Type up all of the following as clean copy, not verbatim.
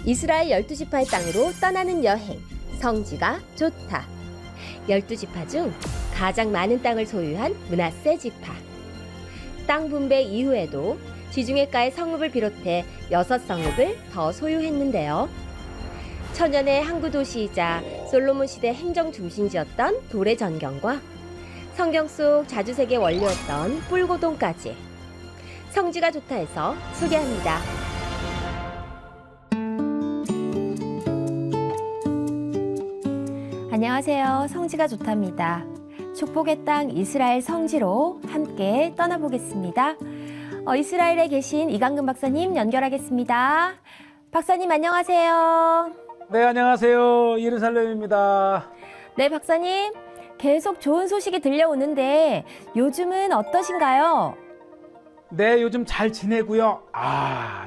이스라엘 12지파의 땅으로 떠나는 여행, 성지가 좋다. 12지파 중 가장 많은 땅을 소유한 므낫세 지파. 땅 분배 이후에도 지중해가의 성읍을 비롯해 6성읍을 더 소유했는데요. 천년의 항구 도시이자 솔로몬 시대 행정 중심지였던 돌의 전경과 성경 속 자주색의 원료였던 뿔고동까지 성지가 좋다 해서 소개합니다. 안녕하세요. 성지가 좋답니다. 축복의 땅 이스라엘 성지로 함께 떠나보겠습니다. 이스라엘에 계신 이강근 박사님 연결하겠습니다. 박사님 안녕하세요. 네, 안녕하세요. 예루살렘입니다. 네, 박사님. 계속 좋은 소식이 들려오는데 요즘은 어떠신가요? 네, 요즘 잘 지내고요.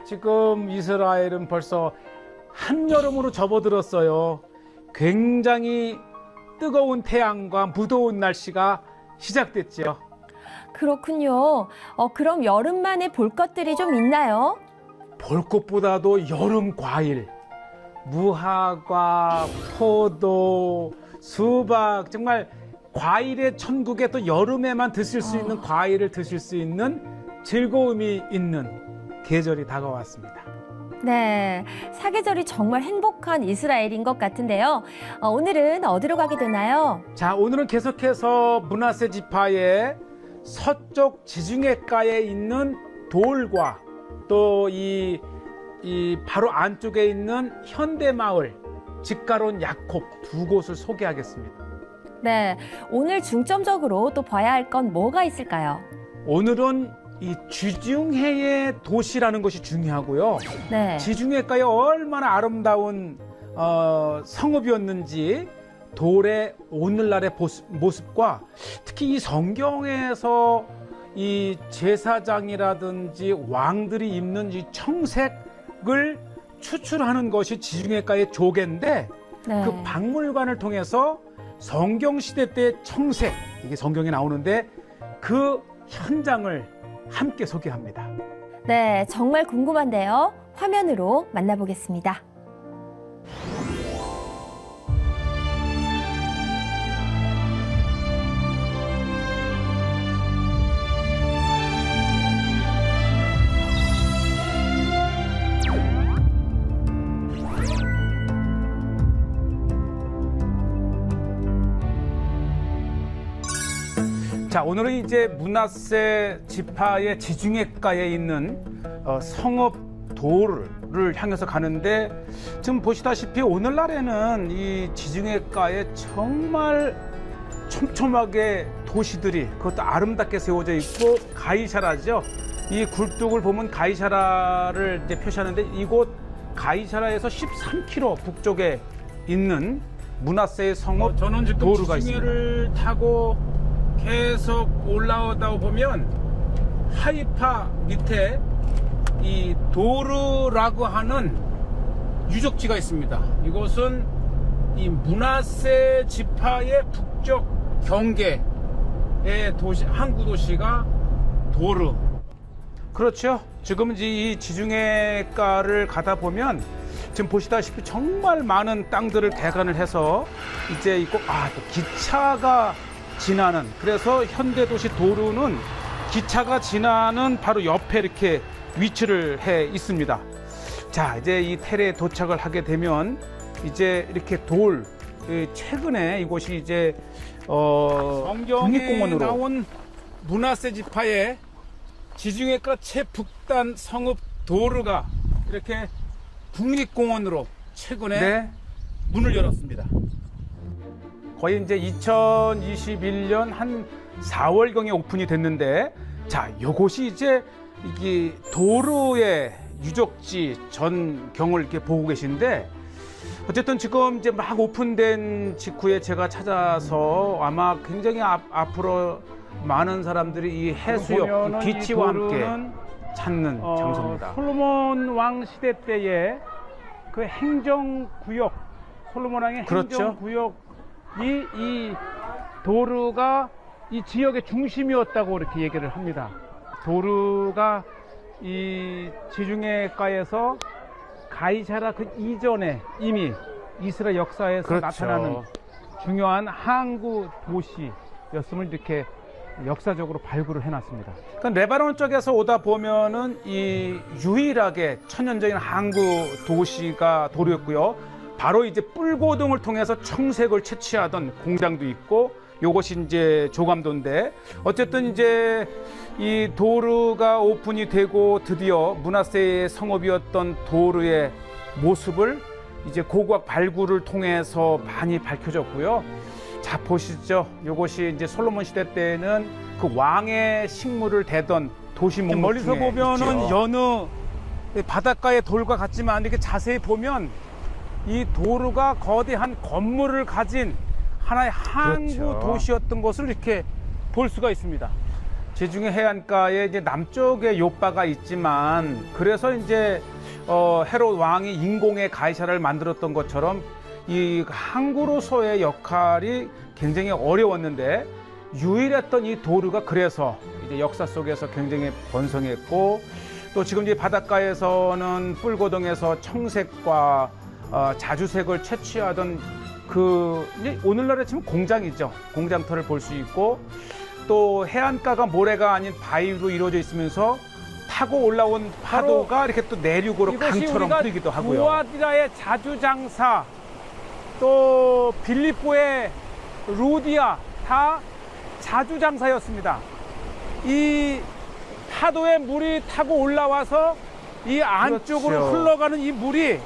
지금 이스라엘은 벌써 한여름으로 접어들었어요. 굉장히 뜨거운 태양과 무더운 날씨가 시작됐죠. 그렇군요. 그럼 여름만에 볼 것들이 좀 있나요? 볼 것보다도 여름 과일, 무화과, 포도, 수박, 정말 과일의 천국에 또 여름에만 드실 수 있는 과일을 드실 수 있는 즐거움이 있는 계절이 다가왔습니다. 네, 사계절이 정말 행복한 이스라엘인 것 같은데요. 오늘은 어디로 가게 되나요? 자, 오늘은 계속해서 므낫세 지파의 서쪽 지중해가에 있는 돌과 또 이 바로 안쪽에 있는 현대마을 직가론 야콥 두 곳을 소개하겠습니다. 네, 오늘 중점적으로 또 봐야 할 건 뭐가 있을까요? 오늘은 이 지중해의 도시라는 것이 중요하고요. 네. 지중해가에 얼마나 아름다운 성읍이었는지 돌의 오늘날의 모습과 특히 이 성경에서 이 제사장이라든지 왕들이 입는 이 청색을 추출하는 것이 지중해가의 조개인데 네. 그 박물관을 통해서 성경시대 때 청색, 이게 성경에 나오는데 그 현장을 함께 소개합니다. 네, 정말 궁금한데요. 화면으로 만나보겠습니다. 자, 오늘은 이제 므낫세 지파의 지중해가에 있는 성읍 도르를 향해서 가는데 지금 보시다시피 오늘날에는 이 지중해가에 정말 촘촘하게 도시들이 그것도 아름답게 세워져 있고 가이사라죠. 이 굴뚝을 보면 가이사라를 이제 표시하는데 이곳 가이사라에서 13km 북쪽에 있는 므낫세의 성읍 저는 지금 도르가 있습니다. 지중해를 타고 계속 올라오다 보면 하이파 밑에 이 도르라고 하는 유적지가 있습니다. 이곳은 이 므낫세 지파의 북쪽 경계의 도시, 항구 도시가 도르. 그렇죠. 지금 이제 이 지중해가를 가다 보면 지금 보시다시피 정말 많은 땅들을 개간을 해서 이제 있고 또 기차가 지나는, 그래서 현대도시 도르는 기차가 지나는 바로 옆에 이렇게 위치를 해 있습니다. 자, 이제 이 텔에 도착을 하게 되면 이제 이렇게 최근에 이곳이 이제 성경에 국립공원으로 나온 므낫세 지파의 지중해가 최북단 성읍 도르가 이렇게 국립공원으로 최근에 네, 문을 열었습니다. 거의 이제 2021년 한 4월경에 오픈이 됐는데, 자, 요곳이 이제 이게 도르의 유적지 전경을 이렇게 보고 계신데, 어쨌든 지금 이제 막 오픈된 직후에 제가 찾아서 아마 굉장히 앞으로 많은 사람들이 이 해수욕, 이 비치와 함께 찾는 장소입니다. 솔로몬 왕 시대 때에 그 행정구역, 솔로몬 왕의 그렇죠. 행정구역이 이 도르가 이 지역의 중심이었다고 이렇게 얘기를 합니다. 도르가 이 지중해가에서 가이샤라 그 이전에 이미 이스라엘 역사에서 그렇죠. 나타나는 중요한 항구 도시였음을 이렇게 역사적으로 발굴을 해놨습니다. 그러니까 레바논 쪽에서 오다 보면은 이 유일하게 천년적인 항구 도시가 도르였고요. 바로 이제 뿔고동을 통해서 청색을 채취하던 공장도 있고, 요것이 이제 조감도인데, 어쨌든 이제 이 도르가 오픈이 되고 드디어 므낫세의 성읍이었던 도르의 모습을 이제 고고학 발굴을 통해서 많이 밝혀졌고요. 자, 보시죠. 요것이 이제 솔로몬 시대 때는 그 왕의 식물을 대던 도시 목록 멀리서 중에 보면은 있죠. 여느 바닷가의 돌과 같지만 이렇게 자세히 보면 이 도르가 거대한 건물을 가진 하나의 항구 그렇죠. 도시였던 것을 이렇게 볼 수가 있습니다. 지중해 해안가에 이제 남쪽에 요바가 있지만, 그래서 이제 헤롯 왕이 인공의 가이사라를 만들었던 것처럼 이 항구로서의 역할이 굉장히 어려웠는데, 유일했던 이 도르가 그래서 이제 역사 속에서 굉장히 번성했고, 또 지금 이제 바닷가에서는 뿔고동에서 청색과 자주색을 채취하던 그 이제 오늘날에 치면 공장이죠. 공장터를 볼 수 있고, 또 해안가가 모래가 아닌 바위로 이루어져 있으면서 타고 올라온 파도가 이렇게 또 내륙으로 이것이 강처럼 우리가 흐르기도 하고요. 무아디라의 자주장사, 또 빌립보의 루디아 다 자주장사였습니다. 이 파도의 물이 타고 올라와서 이 안쪽으로 그렇죠. 흘러가는 이 물이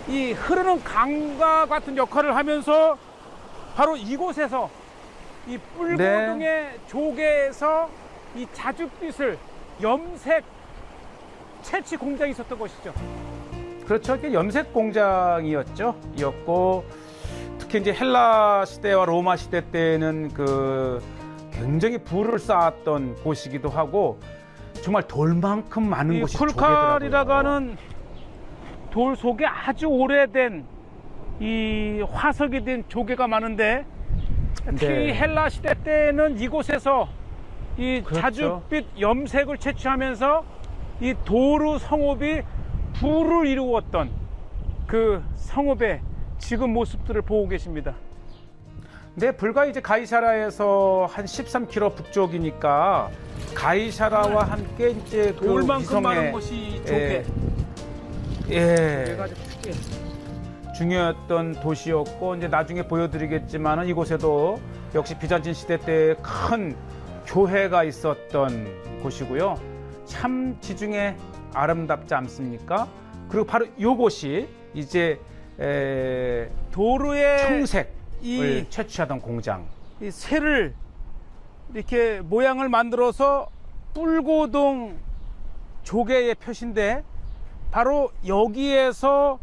이 흐르는 강과 같은 역할을 하면서 바로 이곳에서 이 뿔고등의 네. 조개에서 이 자줏빛을 염색 채취 공장이 있었던 것이죠. 그렇죠. 이게 염색 공장이었죠. 이었고, 특히 이제 헬라 시대와 로마 시대 때는 그 굉장히 부를 쌓았던 곳이기도 하고, 정말 돌만큼 많은 이 곳이 쿨칼이라고 조개더라고요. 하는 돌 속에 아주 오래된 이 화석이 된 조개가 많은데, 특히 네. 헬라 시대 때는 이곳에서 이 그렇죠. 자줏빛 염색을 채취하면서 이 도르 성읍이 부를 이루었던 그 성읍의 지금 모습들을 보고 계십니다. 네, 불과 이제 가이사라에서 한 13km 북쪽이니까 가이사라와 함께 이제 그 돌만큼 위성의 많은 것이 이 조개. 예, 아주 크게. 중요했던 도시였고, 이제 나중에 보여드리겠지만 이곳에도 역시 비잔틴 시대 때 큰 교회가 있었던 곳이고요. 참 지중해 아름답지 않습니까? 그리고 바로 이곳이 이제 도르의 청색을 이 채취하던 공장. 이 새를 이렇게 모양을 만들어서 뿔고동 조개의 표시인데, 바로 여기에서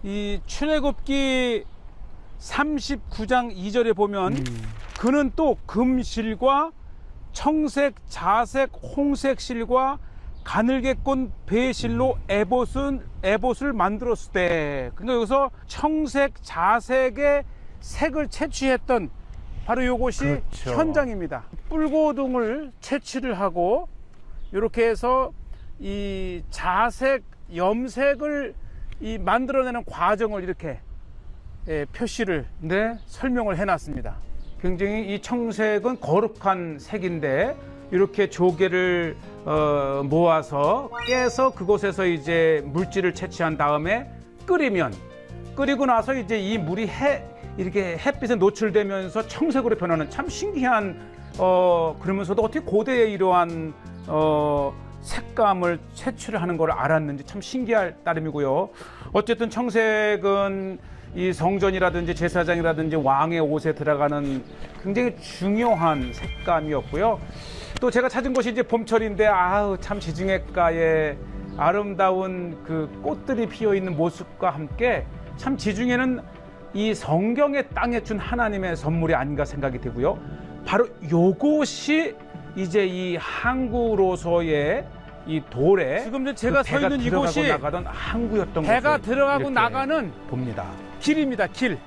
이 출애굽기 39장 2절에 보면 그는 또 금실과 청색, 자색, 홍색 실과 가늘게 꼰 배실로 에봇을 만들었을 때, 그러니까 여기서 청색, 자색의 색을 채취했던 바로 이곳이 그렇죠. 현장입니다. 뿔고동을 채취를 하고 이렇게 해서 이 자색, 염색을 이 만들어내는 과정을 이렇게 표시를 네, 설명을 해놨습니다. 굉장히 이 청색은 거룩한 색인데, 이렇게 조개를 모아서 깨서 그곳에서 이제 물질을 채취한 다음에 끓이고 나서 이제 이 물이 이렇게 햇빛에 노출되면서 청색으로 변하는, 참 신기한 그러면서도 어떻게 고대에 이러한 색감을 채취를 하는 걸 알았는지 참 신기할 따름이고요. 어쨌든 청색은 이 성전이라든지 제사장이라든지 왕의 옷에 들어가는 굉장히 중요한 색감이었고요. 또 제가 찾은 곳이 이제 봄철인데, 아우 참 지중해가의 아름다운 그 꽃들이 피어 있는 모습과 함께 참 지중해는 이 성경의 땅에 준 하나님의 선물이 아닌가 생각이 되고요. 바로 요것이 이제 이 항구로서의 이 돌에 지금 제가 서 있는 이곳이 나가던 항구였던 배가 것을 들어가고 이렇게 나가는 봅니다. 길입니다. 길.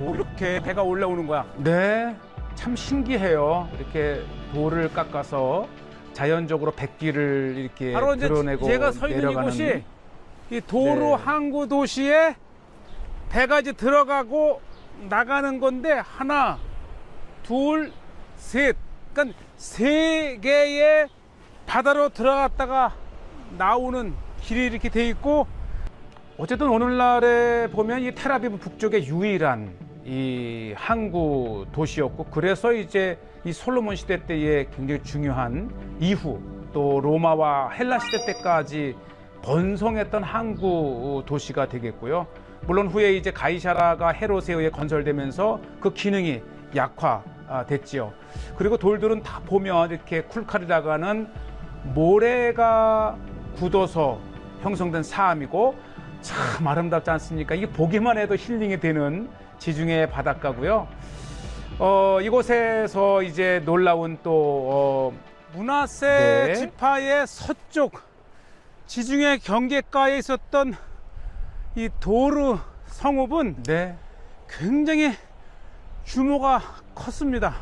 이렇게 배가 올라오는 거야. 네, 참 신기해요. 이렇게 돌을 깎아서 자연적으로 백길을 이렇게 바로 이제 드러내고 제가 서 있는 내려가는. 이곳이 이 도로 네. 항구 도시에 배가 이제 들어가고 나가는 건데 하나, 둘, 셋. 그러니까 세 개의 바다로 들어갔다가 나오는 길이 이렇게 돼 있고 어쨌든 오늘날에 보면 이 텔아비브 북쪽의 유일한 이 항구 도시였고 그래서 이제 이 솔로몬 시대 때에 굉장히 중요한 이후 또 로마와 헬라 시대 때까지 번성했던 항구 도시가 되겠고요. 물론 후에 이제 가이사라가 헤롯에 의해 건설되면서 그 기능이 약화됐지요. 그리고 돌들은 다 보면 이렇게 쿨칼이라고 하는 모래가 굳어서 형성된 사암이고 참 아름답지 않습니까? 이게 보기만 해도 힐링이 되는 지중해 바닷가고요. 이곳에서 이제 놀라운 또 문하세 네. 지파의 서쪽 지중해 경계가에 있었던 이 도르 성읍은 네. 굉장히 규모가 컸습니다.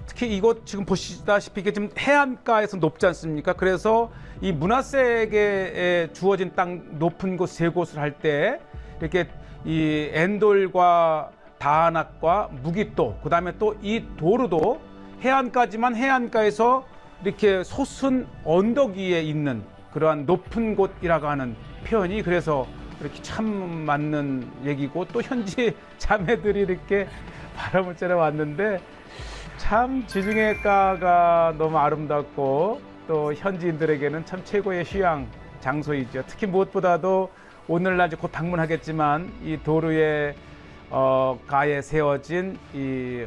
특히 이곳 지금 보시다시피 이게 지금 해안가에서 높지 않습니까? 그래서 이 문하세에게 주어진 땅 높은 곳 세 곳을 할 때 이렇게 이 엔돌과 다하낙과 무기또 그다음에 또 이 도르도 해안가지만 해안가에서 이렇게 솟은 언덕 위에 있는 그러한 높은 곳이라고 하는 표현이 그래서 이렇게 참 맞는 얘기고 또 현지 자매들이 이렇게 바람을 쐬러 왔는데 참 지중해가가 너무 아름답고 또 현지인들에게는 참 최고의 휴양 장소이죠. 특히 무엇보다도 오늘날 곧 방문하겠지만 이 도르의 가에 세워진 이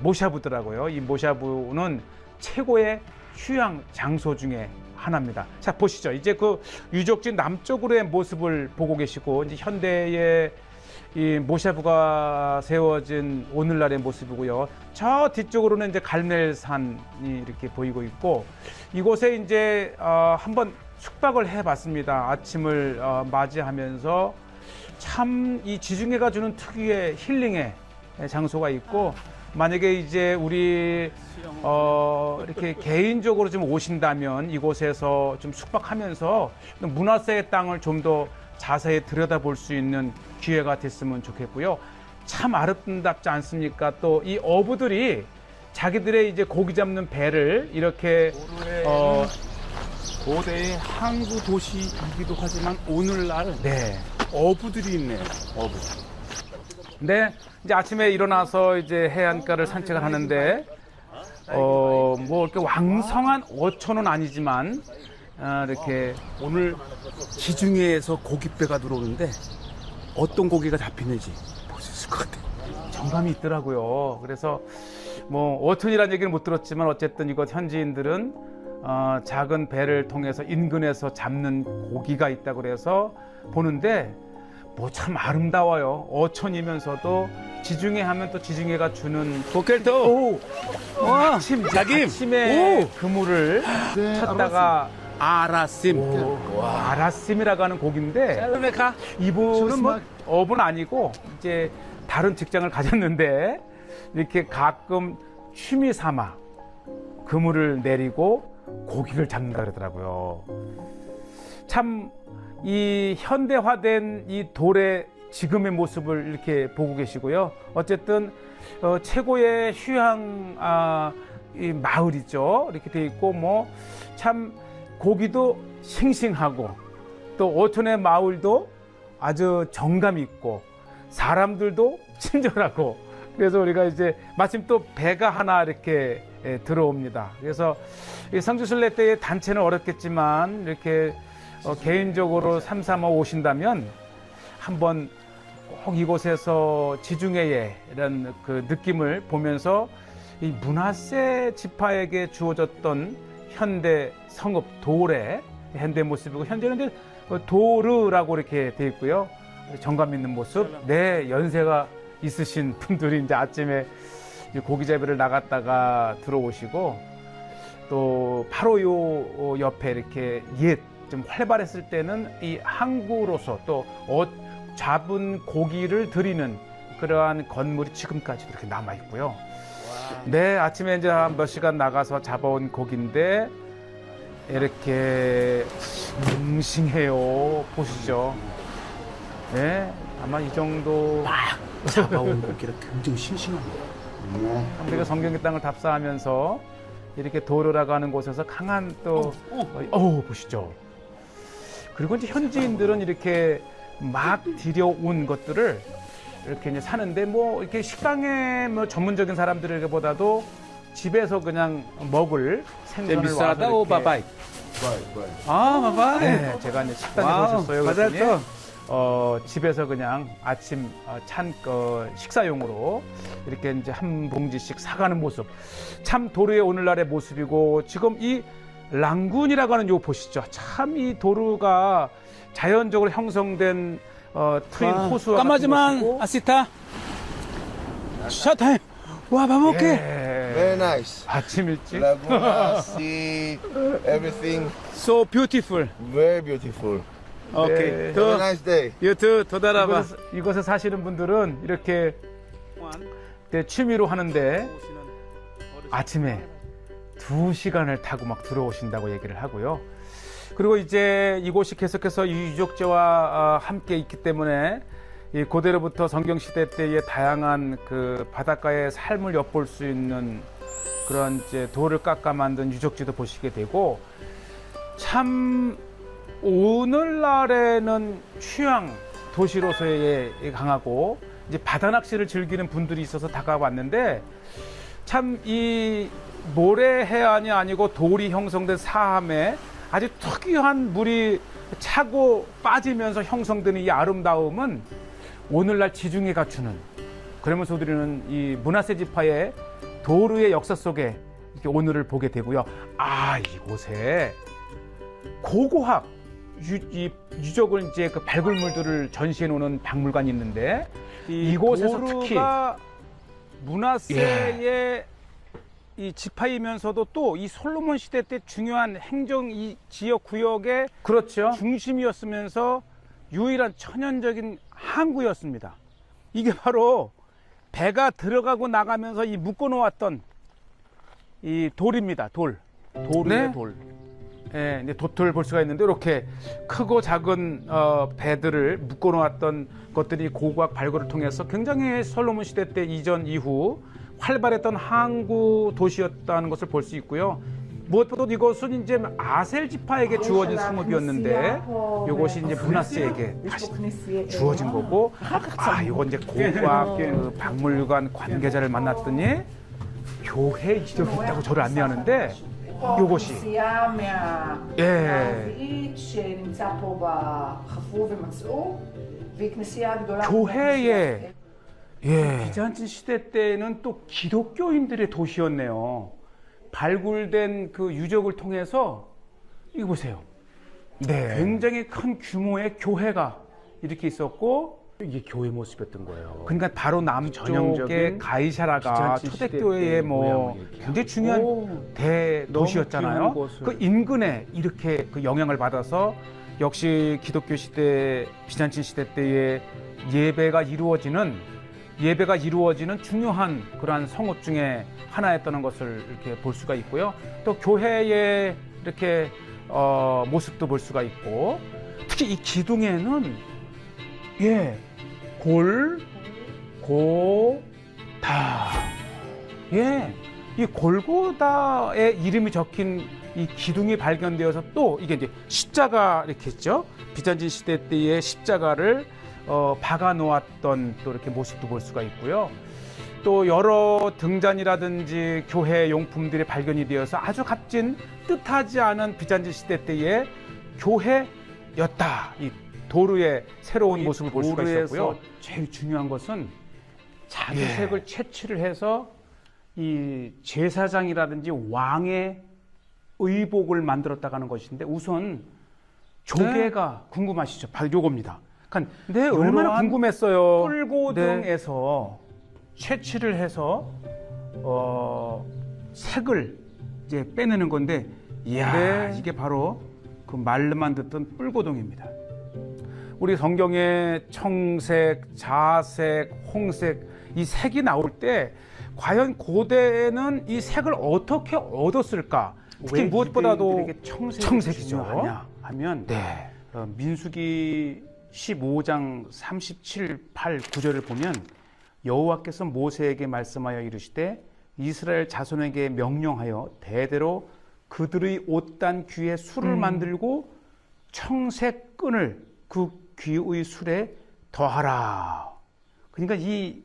모샤부더라고요. 이 모샤부는 최고의 휴양 장소 중에 하나입니다. 자 보시죠. 이제 그 유적지 남쪽으로의 모습을 보고 계시고 이제 현대의 이 모샤부가 세워진 오늘날의 모습이고요. 저 뒤쪽으로는 이제 갈멜산이 이렇게 보이고 있고 이곳에 이제 한번 숙박을 해봤습니다. 아침을 맞이하면서 참 이 지중해가 주는 특유의 힐링의 장소가 있고 만약에 이제 우리 이렇게 개인적으로 좀 오신다면 이곳에서 좀 숙박하면서 문화세의 땅을 좀 더 자세히 들여다볼 수 있는 기회가 됐으면 좋겠고요. 참 아름답지 않습니까? 또 이 어부들이 자기들의 이제 고기 잡는 배를 이렇게 고대의 항구 도시이기도 하지만 오늘날 네. 어부들이 있네요. 어부. 네, 이제 아침에 일어나서 이제 해안가를 산책을 하는데, 뭐 이렇게 왕성한 어촌은 아니지만, 이렇게 오늘 지중해에서 고깃배가 들어오는데 어떤 고기가 잡히는지 볼 수 있을 것 같아요. 정감이 있더라고요. 그래서 뭐 어촌이라는 얘기는 못 들었지만 어쨌든 이곳 현지인들은 작은 배를 통해서 인근에서 잡는 고기가 있다고 그래서 보는데 뭐 참 아름다워요. 어촌이면서도 지중해 하면 또 지중해가 주는 고켈토. 아침에 그물을 네, 찾다가 아라심. 아라심이라고 하는 고기인데 이분은 뭐 업은 아니고 이제 다른 직장을 가졌는데 이렇게 가끔 취미 삼아 그물을 내리고 고기를 잡는다 그러더라고요. 참 이 현대화된 이 돌의 지금의 모습을 이렇게 보고 계시고요. 어쨌든 최고의 휴양 이 마을이죠. 이렇게 돼 있고 뭐 참 고기도 싱싱하고 또 어촌의 마을도 아주 정감 있고 사람들도 친절하고 그래서 우리가 이제 마침 또 배가 하나 이렇게 들어옵니다. 그래서 성지순례 때의 단체는 어렵겠지만 이렇게 개인적으로 삼삼아 오신다면 한번 꼭 이곳에서 지중해의 이런 그 느낌을 보면서 이 문하세 지파에게 주어졌던 현대 성읍 도르의 현대 모습이고 현재는 이제 도르라고 이렇게 돼 있고요. 정감 있는 모습. 네, 연세가 있으신 분들이 이제 아침에 고기잡이를 나갔다가 들어오시고 또 바로 요 옆에 이렇게 좀 활발했을 때는 이 항구로서 또 잡은 고기를 드리는 그러한 건물이 지금까지도 이렇게 남아 있고요. 네, 아침에 이제 한 몇 시간 나가서 잡아온 고기인데 이렇게 싱싱해요. 보시죠. 네, 아마 이 정도 잡아온 고기라 굉장히 싱싱합니다. 우리가 성경의 땅을 답사하면서 이렇게 도르라고 하는 곳에서 강한 또 보시죠. 그리고 이제 현지인들은 이렇게 막 들여온 것들을 이렇게 이제 사는데 뭐 이렇게 식당에 뭐 전문적인 사람들에게보다도 집에서 그냥 먹을 생선을 비싸다 와서 오 이렇게 바바이. 아, 바바이. 네, 제가 이제 식당에 와우, 오셨어요. 맞아요. 그랬더니 집에서 그냥 아침 식사용으로 이렇게 이제 한 봉지씩 사가는 모습. 참 도르의 오늘날의 모습이고 지금 이 랑군이라고 하는 요 보시죠. 참 이 도르가 자연적으로 형성된 트인 호수와 같은 까마지만 곳이고 아시타. 샷타임. 와, 밥 먹게. 예. Very nice. 아침 일찍 Laguna, sea, everything So beautiful. very beautiful. 오케이. 네. Have a 더 nice day. 유튜브 도달아봐. 이곳에 사시는 분들은 이렇게 취미로 하는데 아침에 2시간을 타고 막 들어오신다고 얘기를 하고요. 그리고 이제 이곳이 계속해서 유적지와 함께 있기 때문에 이 고대로부터 성경시대 때의 다양한 그 바닷가의 삶을 엿볼 수 있는 그런 이제 돌을 깎아 만든 유적지도 보시게 되고 참 오늘날에는 휴양 도시로서의 강하고 이제 바다 낚시를 즐기는 분들이 있어서 다가왔는데 참 이 모래 해안이 아니고 돌이 형성된 사함에 아주 특이한 물이 차고 빠지면서 형성되는 이 아름다움은 오늘날 지중해가 주는 그러면서 우리는 이 문화세 지파의 도르의 역사 속에 이렇게 오늘을 보게 되고요. 아, 이곳에 고고학 유적을 이제 그 발굴물들을 전시해 놓는 박물관이 있는데 이곳에서 특히 문화세의 이 지파이면서도 또 이 솔로몬 시대 때 중요한 행정 이 지역 구역의 그렇죠. 중심이었으면서 유일한 천연적인 항구였습니다. 이게 바로 배가 들어가고 나가면서 이 묶어 놓았던 이 돌입니다. 돌. 돌이에요, 돌. 예, 이제 돛을 볼 수가 있는데 이렇게 크고 작은 배들을 묶어 놓았던 것들이 고고학 발굴을 통해서 굉장히 솔로몬 시대 때 이전 이후 활발했던 항구 도시였다는 것을 볼 수 있고요. 무엇보다 이것은 이제 아셀 지파에게 주어진 성읍이었는데 이것이 이제 문하세에게 다시 주어진 거고 이건 이제 고고학 그 박물관 관계자를 만났더니 교회 이적이 있다고 저를 안내하는데 이것이 교회에 비잔틴 시대 때는 또 기독교인들의 도시였네요. 발굴된 그 유적을 통해서 이거 보세요. 네, 굉장히 큰 규모의 교회가 이렇게 있었고 이게 교회 모습이었던 거예요. 그러니까 바로 남쪽의 가이사라가 초대교회의 뭐 굉장히 중요한 대도시였잖아요. 그 인근에 이렇게 그 영향을 받아서 역시 기독교 시대, 비잔틴 시대 때의 예배가 이루어지는 중요한 그러한 성읍 중에 하나였다는 것을 이렇게 볼 수가 있고요. 또 교회의 이렇게 모습도 볼 수가 있고, 특히 이 기둥에는 골고다. 이 골고다의 이름이 적힌 이 기둥이 발견되어서 또 이게 이제 십자가 이렇게 있죠. 비잔틴 시대 때의 십자가를 박아 놓았던 또 이렇게 모습도 볼 수가 있고요. 또 여러 등잔이라든지 교회 용품들이 발견이 되어서 아주 값진 뜻하지 않은 비잔틴 시대 때의 교회였다. 이 도르의 새로운 모습을 볼 수가 있었고요. 제일 중요한 것은 자주색을 채취를 해서 이 제사장이라든지 왕의 의복을 만들었다는 것인데 우선 조개가 궁금하시죠? 바로 요겁니다. 그러니까 얼마나 궁금했어요. 뿔고등에서 채취를 해서 색을 이제 빼내는 건데, 이게 바로 그 말로만 듣던 뿔고등입니다. 우리 성경에 청색, 자색, 홍색 이 색이 나올 때 과연 고대에는 이 색을 어떻게 얻었을까? 특히 왜 무엇보다도 유대인들에게 청색이 청색이죠. 중요하냐 하면 네. 민수기 15장 37, 8, 9절을 보면 여호와께서 모세에게 말씀하여 이르시되 이스라엘 자손에게 명령하여 대대로 그들의 옷단 귀에 술을 만들고 청색 끈을 그 귀의 술에 더하라. 그러니까 이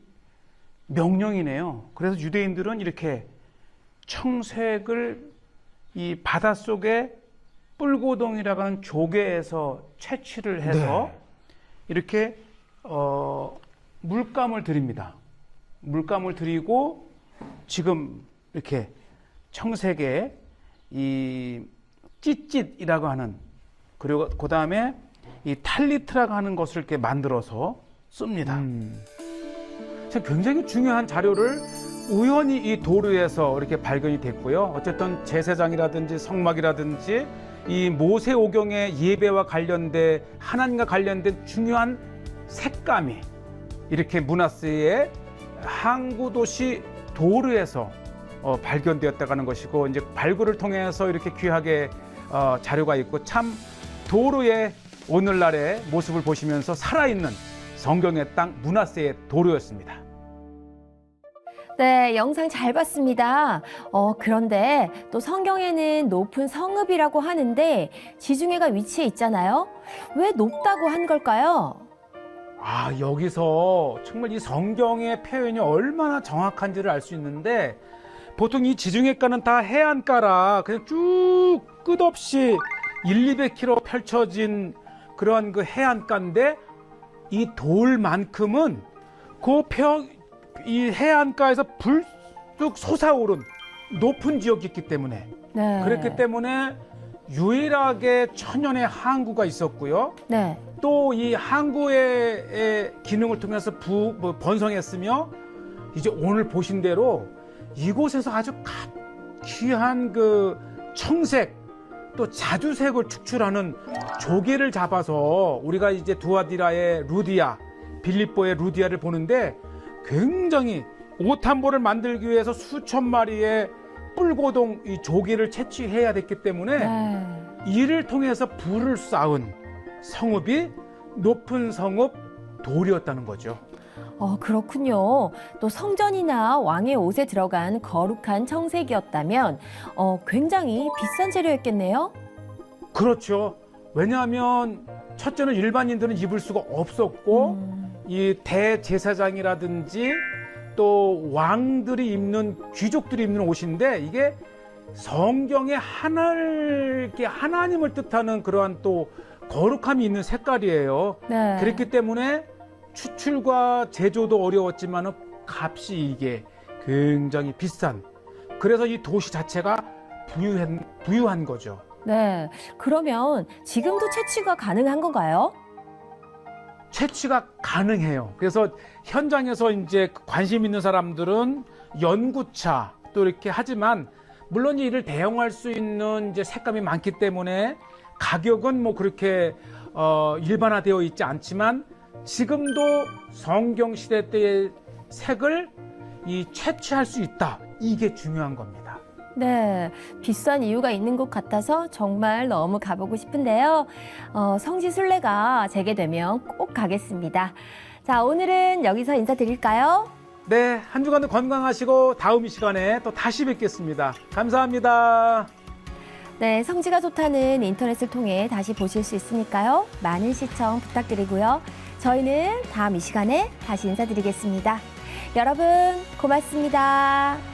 명령이네요. 그래서 유대인들은 이렇게 청색을 이 바닷속에 뿔고동이라고 하는 조개에서 채취를 해서 이렇게 물감을 드립니다. 물감을 드리고 지금 이렇게 청색에 이 찌릿이라고 하는 그리고 그 다음에 이 탈리트라고 하는 것을 이렇게 만들어서 씁니다. 참 굉장히 중요한 자료를 우연히 이 도르에서 이렇게 발견이 됐고요. 어쨌든 제사장이라든지 성막이라든지 이 모세오경의 예배와 관련된 하나님과 관련된 중요한 색감이 이렇게 므낫세의 항구 도시 도르에서 발견되었다고 하는 것이고 이제 발굴을 통해서 이렇게 귀하게 자료가 있고 참 도르의 오늘날의 모습을 보시면서 살아있는 성경의 땅 므낫세의 도르였습니다. 네, 영상 잘 봤습니다. 그런데 또 성경에는 높은 성읍이라고 하는데 지중해가 위치해 있잖아요. 왜 높다고 한 걸까요? 아, 여기서 정말 이 성경의 표현이 얼마나 정확한지를 알 수 있는데 보통 이 지중해가는 다 해안가라 그냥 쭉 끝없이 200km 펼쳐진 그런 그 해안가인데 이 돌만큼은 이 해안가에서 불쑥 솟아오른 높은 지역이 있기 때문에 네. 그렇기 때문에 유일하게 천연의 항구가 있었고요. 네. 또 이 항구의 기능을 통해서 번성했으며 이제 오늘 보신 대로 이곳에서 아주 귀한 그 청색 또 자주색을 축출하는 조개를 잡아서 우리가 이제 두아디라의 루디아, 빌립보의 루디아를 보는데 굉장히 옷 한 벌을 만들기 위해서 수천 마리의 뿔고동 이 조개를 채취해야 됐기 때문에 네. 이를 통해서 부를 쌓은 성읍이 높은 성읍 돌이었다는 거죠. 그렇군요. 또 성전이나 왕의 옷에 들어간 거룩한 청색이었다면 굉장히 비싼 재료였겠네요. 그렇죠. 왜냐하면 첫째는 일반인들은 입을 수가 없었고 이 대제사장이라든지 또 왕들이 입는 귀족들이 입는 옷인데 이게 성경의 하나님을 뜻하는 그러한 또 거룩함이 있는 색깔이에요. 네. 그렇기 때문에 추출과 제조도 어려웠지만 값이 이게 굉장히 비싼. 그래서 이 도시 자체가 부유한 거죠. 네. 그러면 지금도 채취가 가능한 건가요? 채취가 가능해요. 그래서 현장에서 이제 관심 있는 사람들은 연구차 또 이렇게 하지만 물론 이를 대용할 수 있는 이제 색감이 많기 때문에 가격은 뭐 그렇게 일반화되어 있지 않지만 지금도 성경 시대 때의 색을 채취할 수 있다. 이게 중요한 겁니다. 네, 비싼 이유가 있는 것 같아서 정말 너무 가보고 싶은데요. 성지순례가 재개되면 꼭 가겠습니다. 자, 오늘은 여기서 인사드릴까요? 네, 한 주간도 건강하시고 다음 이 시간에 또 다시 뵙겠습니다. 감사합니다. 네, 성지가 좋다는 인터넷을 통해 다시 보실 수 있으니까요. 많은 시청 부탁드리고요. 저희는 다음 이 시간에 다시 인사드리겠습니다. 여러분, 고맙습니다.